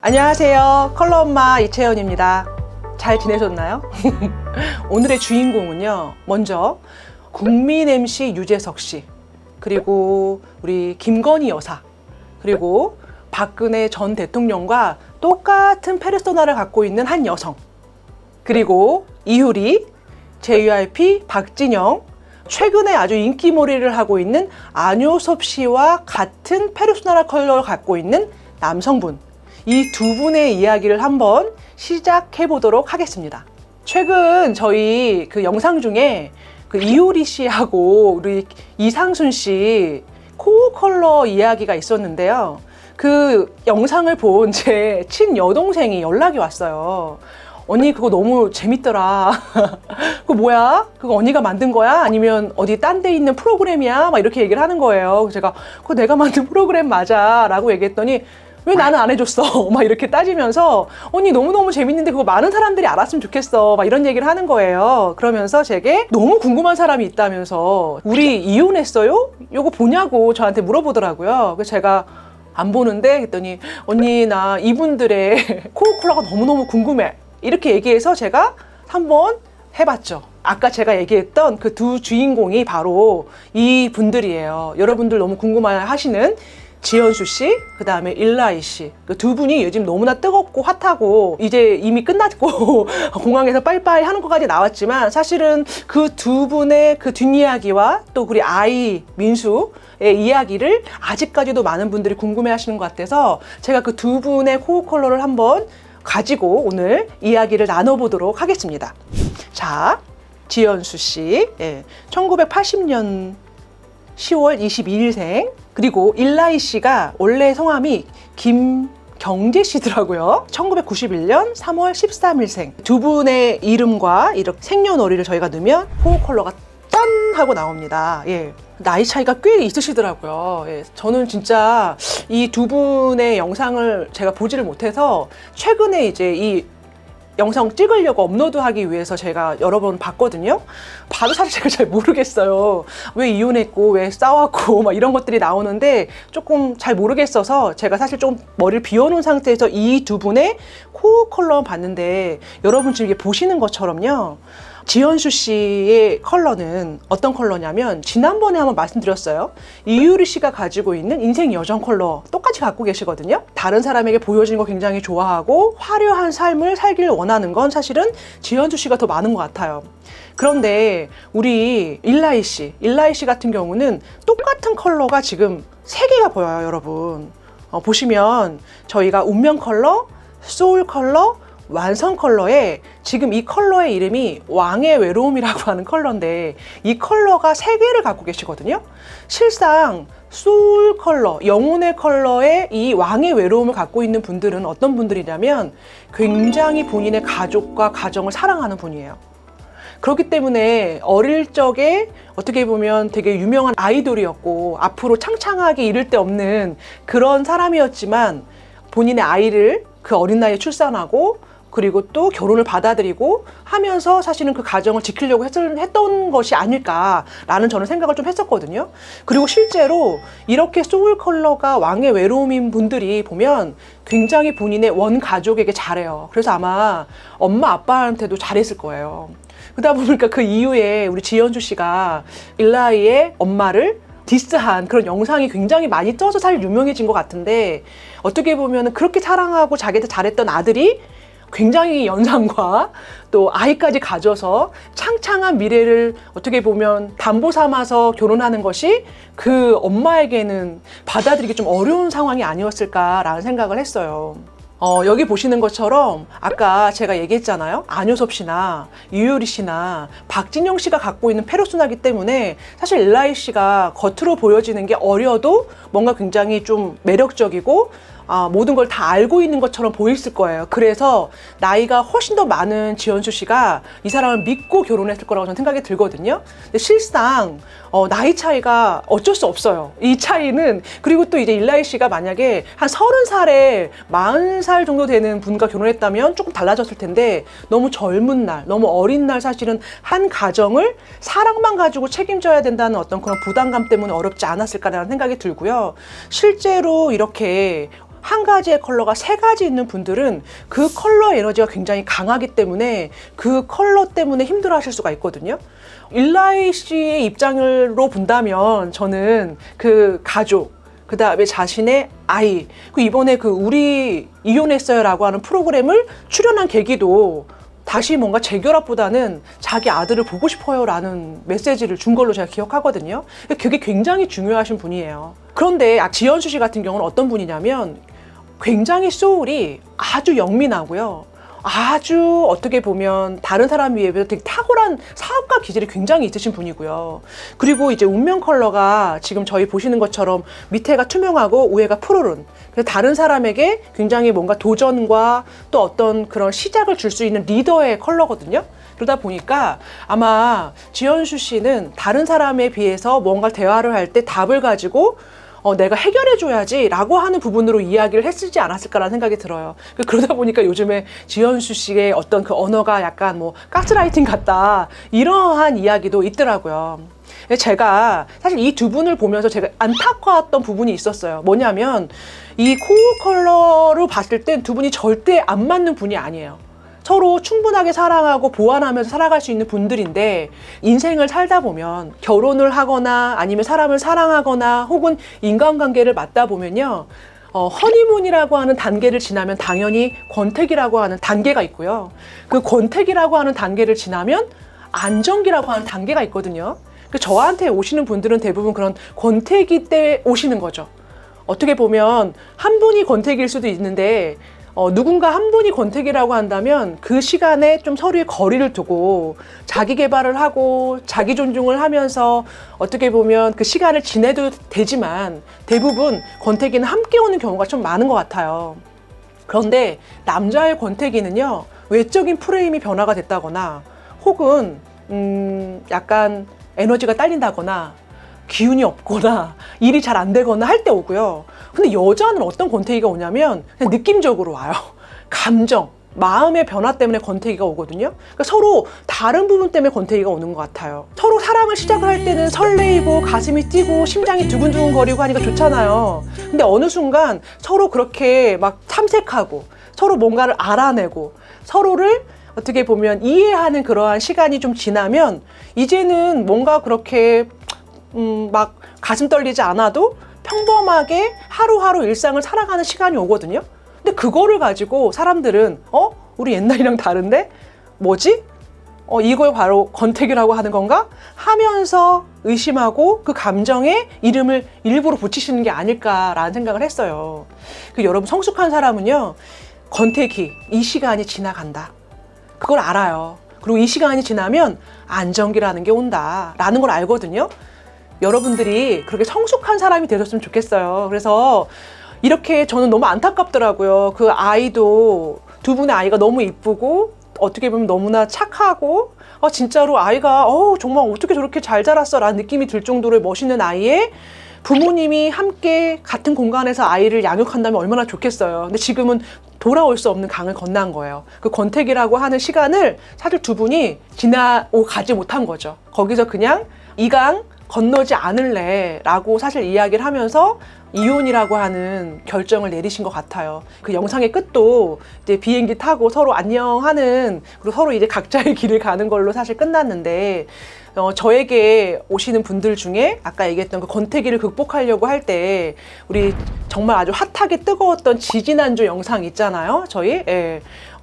안녕하세요. 컬러 엄마 이채연입니다. 잘 지내셨나요? 오늘의 주인공은요, 먼저 국민 MC 유재석 씨, 그리고 우리 김건희 여사, 그리고 박근혜 전 대통령과 똑같은 페르소나를 갖고 있는 한 여성, 그리고 이효리, JYP 박진영, 최근에 아주 인기몰이를 하고 있는 안효섭 씨와 같은 페르소나 컬러를 갖고 있는 남성분, 이 두 분의 이야기를 한번 시작해 보도록 하겠습니다. 최근 저희 그 영상 중에 그 이효리 씨하고 우리 이상순 씨 코어 컬러 이야기가 있었는데요. 그 영상을 본 제 친여동생이 연락이 왔어요. 언니 그거 너무 재밌더라. 그거 뭐야? 그거 언니가 만든 거야? 아니면 어디 딴 데 있는 프로그램이야? 막 이렇게 얘기를 하는 거예요. 제가 그거 내가 만든 프로그램 맞아 라고 얘기했더니 왜 나는 안 해줬어? 막 이렇게 따지면서 언니 너무너무 재밌는데 그거 많은 사람들이 알았으면 좋겠어. 막 이런 얘기를 하는 거예요. 그러면서 제게 너무 궁금한 사람이 있다면서 우리 이혼했어요? 요거 보냐고 저한테 물어보더라고요. 그래서 제가 안 보는데 했더니 언니 나 이분들의 코어 컬러가 너무너무 궁금해. 이렇게 얘기해서 제가 한번 해봤죠. 아까 제가 얘기했던 그 두 주인공이 바로 이 분들이에요. 여러분들 너무 궁금해하시는 지연수 씨, 그 다음에 일라이 씨. 그 두 분이 요즘 너무나 뜨겁고 핫하고 이제 이미 끝났고 공항에서 빠이빠이 하는 것까지 나왔지만 사실은 그 두 분의 그 뒷이야기와 또 우리 아이 민수의 이야기를 아직까지도 많은 분들이 궁금해 하시는 것 같아서 제가 그 두 분의 코어 컬러를 한번 가지고 오늘 이야기를 나눠보도록 하겠습니다. 자, 지연수 씨, 1980년 10월 22일생. 그리고 일라이 씨가 원래 성함이 김경재 씨더라고요. 1991년 3월 13일생. 두 분의 이름과 이렇게 생년월일을 저희가 넣으면 코어 컬러가 짠! 하고 나옵니다. 예. 나이 차이가 꽤 있으시더라고요. 예. 저는 진짜 이 두 분의 영상을 제가 보지를 못해서 최근에 이제 이 영상 찍으려고 업로드하기 위해서 제가 여러 번 봤거든요. 봐도 사실 제가 잘 모르겠어요. 왜 이혼했고 왜 싸웠고 막 이런 것들이 나오는데 조금 잘 모르겠어서 제가 사실 좀 머리를 비워놓은 상태에서 이 두 분의 코어 컬러 봤는데 여러분 지금 이게 보시는 것처럼요. 지연수 씨의 컬러는 어떤 컬러냐면 지난번에 한번 말씀드렸어요. 이유리 씨가 가지고 있는 인생 여정 컬러 똑같이 갖고 계시거든요. 다른 사람에게 보여지는 거 굉장히 좋아하고 화려한 삶을 살길 원하는 건 사실은 지연수 씨가 더 많은 것 같아요. 그런데 우리 일라이 씨 같은 경우는 똑같은 컬러가 지금 3개가 보여요, 여러분. 보시면 저희가 운명 컬러, 소울 컬러, 완성 컬러에 지금 이 컬러의 이름이 왕의 외로움이라고 하는 컬러인데 이 컬러가 3개를 갖고 계시거든요. 실상 소울 컬러, 영혼의 컬러의 이 왕의 외로움을 갖고 있는 분들은 어떤 분들이냐면 굉장히 본인의 가족과 가정을 사랑하는 분이에요. 그렇기 때문에 어릴 적에 어떻게 보면 되게 유명한 아이돌이었고 앞으로 창창하게 이를 데 없는 그런 사람이었지만 본인의 아이를 그 어린 나이에 출산하고 그리고 또 결혼을 받아들이고 하면서 사실은 그 가정을 지키려고 했던 것이 아닐까라는 저는 생각을 좀 했었거든요. 그리고 실제로 이렇게 소울 컬러가 왕의 외로움인 분들이 보면 굉장히 본인의 원 가족에게 잘해요. 그래서 아마 엄마 아빠한테도 잘했을 거예요. 그러다 보니까 그 이후에 우리 지연수 씨가 일라이의 엄마를 디스한 그런 영상이 굉장히 많이 떠서 사실 유명해진 것 같은데 어떻게 보면 그렇게 사랑하고 자기한테 잘했던 아들이 굉장히 연상과 또 아이까지 가져서 창창한 미래를 어떻게 보면 담보 삼아서 결혼하는 것이 그 엄마에게는 받아들이기 좀 어려운 상황이 아니었을까라는 생각을 했어요. 여기 보시는 것처럼 아까 제가 얘기했잖아요. 안효섭 씨나 이효리 씨나 박진영 씨가 갖고 있는 페르소나기 때문에 사실 일라이 씨가 겉으로 보여지는 게 어려도 뭔가 굉장히 좀 매력적이고 모든 걸 다 알고 있는 것처럼 보였을 거예요. 그래서 나이가 훨씬 더 많은 지연수 씨가 이 사람을 믿고 결혼했을 거라고 저는 생각이 들거든요. 근데 실상 나이 차이가 어쩔 수 없어요. 이 차이는. 그리고 또 이제 일라이 씨가 만약에 한 30살에 40살 정도 되는 분과 결혼했다면 조금 달라졌을 텐데 너무 젊은 날, 너무 어린 날 사실은 한 가정을 사랑만 가지고 책임져야 된다는 어떤 그런 부담감 때문에 어렵지 않았을까라는 생각이 들고요. 실제로 이렇게 한 가지의 컬러가 세 가지 있는 분들은 그 컬러 에너지가 굉장히 강하기 때문에 그 컬러 때문에 힘들어 하실 수가 있거든요. 일라이 씨의 입장으로 본다면 저는 그 가족, 그 다음에 자신의 아이, 그 이번에 그 우리 이혼했어요라고 하는 프로그램을 출연한 계기도 다시 뭔가 재결합보다는 자기 아들을 보고 싶어요라는 메시지를 준 걸로 제가 기억하거든요. 그게 굉장히 중요하신 분이에요. 그런데 지연수 씨 같은 경우는 어떤 분이냐면 굉장히 소울이 아주 영민하고요. 아주 어떻게 보면 다른 사람에 비해서 되게 탁월한 사업가 기질이 굉장히 있으신 분이고요. 그리고 이제 운명 컬러가 지금 저희 보시는 것처럼 밑에가 투명하고 위에가 푸르른, 그래서 다른 사람에게 굉장히 뭔가 도전과 또 어떤 그런 시작을 줄 수 있는 리더의 컬러거든요. 그러다 보니까 아마 지연수 씨는 다른 사람에 비해서 뭔가 대화를 할 때 답을 가지고 내가 해결해줘야지 라고 하는 부분으로 이야기를 했지 않았을까라는 생각이 들어요. 그러다 보니까 요즘에 지연수 씨의 어떤 그 언어가 약간 뭐 가스라이팅 같다, 이러한 이야기도 있더라고요. 제가 사실 이 두 분을 보면서 제가 안타까웠던 부분이 있었어요. 뭐냐면 이 코어 컬러로 봤을 땐 두 분이 절대 안 맞는 분이 아니에요. 서로 충분하게 사랑하고 보완하면서 살아갈 수 있는 분들인데, 인생을 살다 보면 결혼을 하거나 아니면 사람을 사랑하거나 혹은 인간관계를 맞다 보면요, 허니문이라고 하는 단계를 지나면 당연히 권태기라고 하는 단계가 있고요. 그 권태기라고 하는 단계를 지나면 안정기라고 하는 단계가 있거든요. 저한테 오시는 분들은 대부분 그런 권태기 때 오시는 거죠. 어떻게 보면 한 분이 권태기일 수도 있는데 누군가 한 분이 권태기라고 한다면 그 시간에 좀 서로의 거리를 두고 자기 개발을 하고 자기 존중을 하면서 어떻게 보면 그 시간을 지내도 되지만, 대부분 권태기는 함께 오는 경우가 좀 많은 것 같아요. 그런데 남자의 권태기는요, 외적인 프레임이 변화가 됐다거나 혹은 약간 에너지가 딸린다거나 기운이 없거나 일이 잘 안 되거나 할 때 오고요. 근데 여자는 어떤 권태기가 오냐면 그냥 느낌적으로 와요. 감정, 마음의 변화 때문에 권태기가 오거든요. 그러니까 서로 다른 부분 때문에 권태기가 오는 것 같아요. 서로 사랑을 시작을 할 때는 설레이고 가슴이 뛰고 심장이 두근두근 거리고 하니까 좋잖아요. 근데 어느 순간 서로 그렇게 막 탐색하고 서로 뭔가를 알아내고 서로를 어떻게 보면 이해하는 그러한 시간이 좀 지나면 이제는 뭔가 그렇게 막 가슴 떨리지 않아도 평범하게 하루하루 일상을 살아가는 시간이 오거든요. 근데 그거를 가지고 사람들은 우리 옛날이랑 다른데? 뭐지? 이걸 바로 권태기라고 하는 건가? 하면서 의심하고 그 감정에 이름을 일부러 붙이시는 게 아닐까라는 생각을 했어요. 여러분, 성숙한 사람은요, 권태기, 이 시간이 지나간다, 그걸 알아요. 그리고 이 시간이 지나면 안정기라는 게 온다라는 걸 알거든요. 여러분들이 그렇게 성숙한 사람이 되셨으면 좋겠어요. 그래서 이렇게 저는 너무 안타깝더라고요. 그 아이도, 두 분의 아이가 너무 이쁘고 어떻게 보면 너무나 착하고 진짜로 아이가 정말 어떻게 저렇게 잘 자랐어 라는 느낌이 들 정도로 멋있는 아이에 부모님이 함께 같은 공간에서 아이를 양육한다면 얼마나 좋겠어요. 근데 지금은 돌아올 수 없는 강을 건넌 거예요. 그 권태기라고 하는 시간을 사실 두 분이 지나가지 못한 거죠. 거기서 그냥 이 강 건너지 않을래 라고 사실 이야기를 하면서 이혼이라고 하는 결정을 내리신 것 같아요. 그 영상의 끝도 이제 비행기 타고 서로 안녕하는, 그리고 서로 이제 각자의 길을 가는 걸로 사실 끝났는데, 저에게 오시는 분들 중에 아까 얘기했던 그 권태기를 극복하려고 할 때 우리 정말 아주 핫하게 뜨거웠던 지지난주 영상 있잖아요. 저희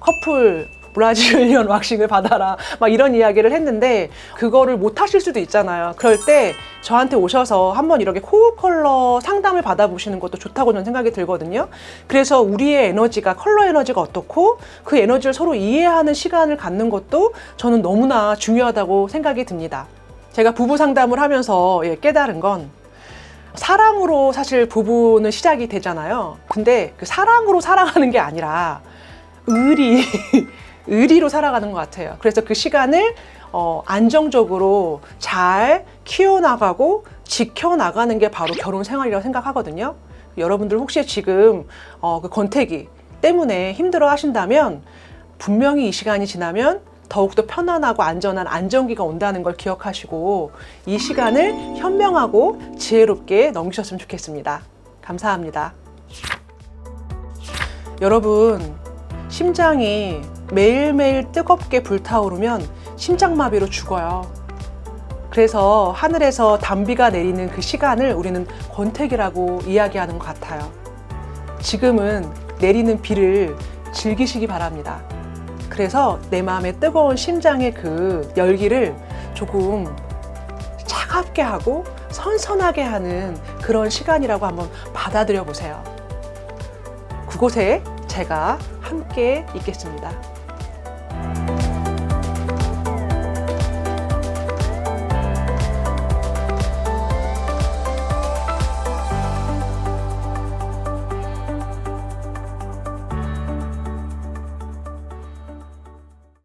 커플 브라질리언 왁싱을 받아라 막 이런 이야기를 했는데, 그거를 못 하실 수도 있잖아요. 그럴 때 저한테 오셔서 한번 이렇게 코어 컬러 상담을 받아보시는 것도 좋다고 저는 생각이 들거든요. 그래서 우리의 에너지가, 컬러 에너지가 어떻고 그 에너지를 서로 이해하는 시간을 갖는 것도 저는 너무나 중요하다고 생각이 듭니다. 제가 부부 상담을 하면서 깨달은 건, 사랑으로 사실 부부는 시작이 되잖아요. 근데 그 사랑으로 살아가는 게 아니라 의리로 살아가는 것 같아요. 그래서 그 시간을 안정적으로 잘 키워나가고 지켜나가는 게 바로 결혼 생활이라고 생각하거든요. 여러분들 혹시 지금 그 권태기 때문에 힘들어 하신다면 분명히 이 시간이 지나면 더욱더 편안하고 안전한 안정기가 온다는 걸 기억하시고 이 시간을 현명하고 지혜롭게 넘기셨으면 좋겠습니다. 감사합니다. 여러분, 심장이 매일매일 뜨겁게 불타오르면 심장마비로 죽어요. 그래서 하늘에서 단비가 내리는 그 시간을 우리는 권태기라고 이야기하는 것 같아요. 지금은 내리는 비를 즐기시기 바랍니다. 그래서 내 마음의 뜨거운 심장의 그 열기를 조금 차갑게 하고 선선하게 하는 그런 시간이라고 한번 받아들여 보세요. 그곳에 제가 함께 있겠습니다.